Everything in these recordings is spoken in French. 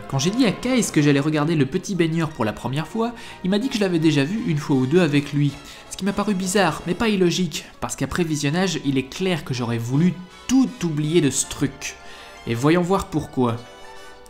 Quand j'ai dit à Kaïs que j'allais regarder Le Petit Baigneur pour la première fois, il m'a dit que je l'avais déjà vu une fois ou deux avec lui. Ce qui m'a paru bizarre, mais pas illogique, parce qu'après visionnage, il est clair que j'aurais voulu tout oublier de ce truc. Et voyons voir pourquoi.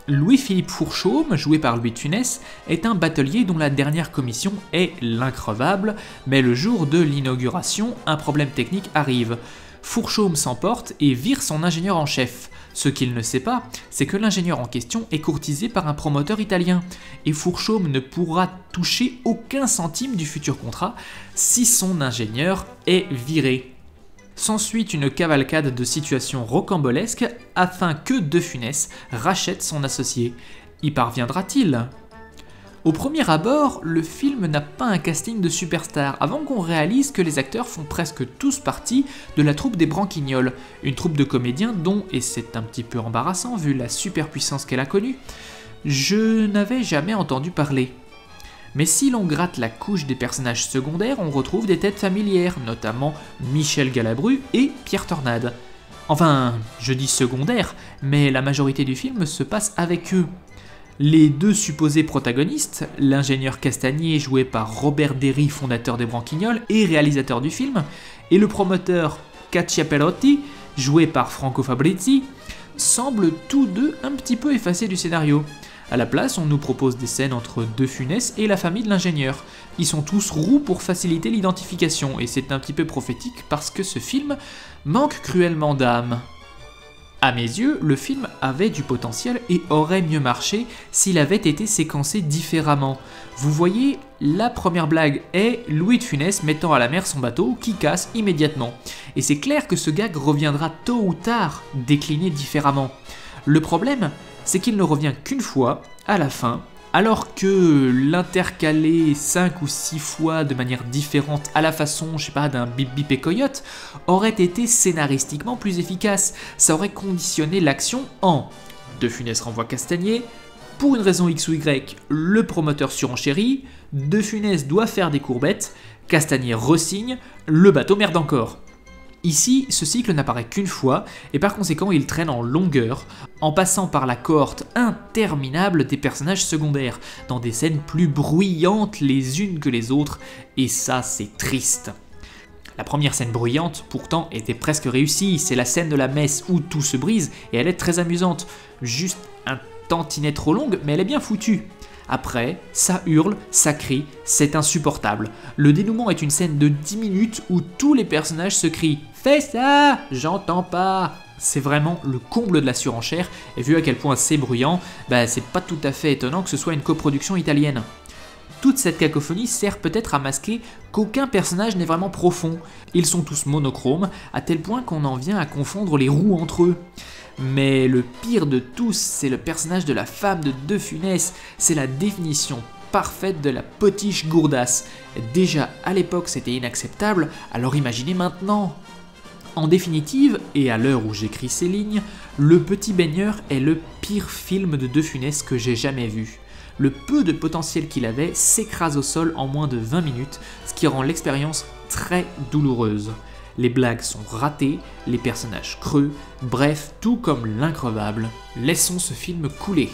Louis-Philippe Fourchaume, joué par Louis de Funès, est un batelier dont la dernière commission est l'increvable, mais le jour de l'inauguration, un problème technique arrive. Fourchaume s'emporte et vire son ingénieur en chef. Ce qu'il ne sait pas, c'est que l'ingénieur en question est courtisé par un promoteur italien, et Fourchaume ne pourra toucher aucun centime du futur contrat si son ingénieur est viré. S'ensuit une cavalcade de situations rocambolesques afin que De Funès rachète son associé. Y parviendra-t-il ? Au premier abord, le film n'a pas un casting de superstars, avant qu'on réalise que les acteurs font presque tous partie de la troupe des Branquignoles, une troupe de comédiens dont, et c'est un petit peu embarrassant vu la superpuissance qu'elle a connue, je n'avais jamais entendu parler. Mais si l'on gratte la couche des personnages secondaires, on retrouve des têtes familières, notamment Michel Galabru et Pierre Tornade. Enfin, je dis secondaires, mais la majorité du film se passe avec eux. Les deux supposés protagonistes, l'ingénieur Castagnier joué par Robert Derry, fondateur des Branquignoles et réalisateur du film, et le promoteur Cacciaperotti, joué par Franco Fabrizi, semblent tous deux un petit peu effacés du scénario. À la place, on nous propose des scènes entre De Funès et la famille de l'ingénieur. Ils sont tous roux pour faciliter l'identification, et c'est un petit peu prophétique parce que ce film manque cruellement d'âme. À mes yeux, le film avait du potentiel et aurait mieux marché s'il avait été séquencé différemment. Vous voyez, la première blague est Louis de Funès mettant à la mer son bateau qui casse immédiatement. Et c'est clair que ce gag reviendra tôt ou tard, décliné différemment. Le problème, c'est qu'il ne revient qu'une fois, à la fin, alors que l'intercaler 5 ou 6 fois de manière différente à la façon, je sais pas, d'un Bip Bip et Coyote, aurait été scénaristiquement plus efficace. Ça aurait conditionné l'action en De Funès renvoie Castagnier, pour une raison X ou Y, le promoteur surenchérit, De Funès doit faire des courbettes, Castagnier resigne, le bateau merde encore. Ici, ce cycle n'apparaît qu'une fois, et par conséquent il traîne en longueur, en passant par la cohorte interminable des personnages secondaires, dans des scènes plus bruyantes les unes que les autres, et ça c'est triste. La première scène bruyante, pourtant, était presque réussie, c'est la scène de la messe où tout se brise, et elle est très amusante, juste un tantinet trop longue, mais elle est bien foutue. Après, ça hurle, ça crie, c'est insupportable. Le dénouement est une scène de 10 minutes où tous les personnages se crient « Fais ça, j'entends pas !» C'est vraiment le comble de la surenchère, et vu à quel point c'est bruyant, c'est pas tout à fait étonnant que ce soit une coproduction italienne. Toute cette cacophonie sert peut-être à masquer qu'aucun personnage n'est vraiment profond. Ils sont tous monochromes, à tel point qu'on en vient à confondre les roues entre eux. Mais le pire de tous, c'est le personnage de la femme de De Funès, c'est la définition parfaite de la potiche gourdasse. Déjà à l'époque c'était inacceptable, alors imaginez maintenant. En définitive, et à l'heure où j'écris ces lignes, Le Petit Baigneur est le pire film de De Funès que j'ai jamais vu. Le peu de potentiel qu'il avait s'écrase au sol en moins de 20 minutes, ce qui rend l'expérience très douloureuse. Les blagues sont ratées, les personnages creux, bref, tout comme l'increvable. Laissons ce film couler.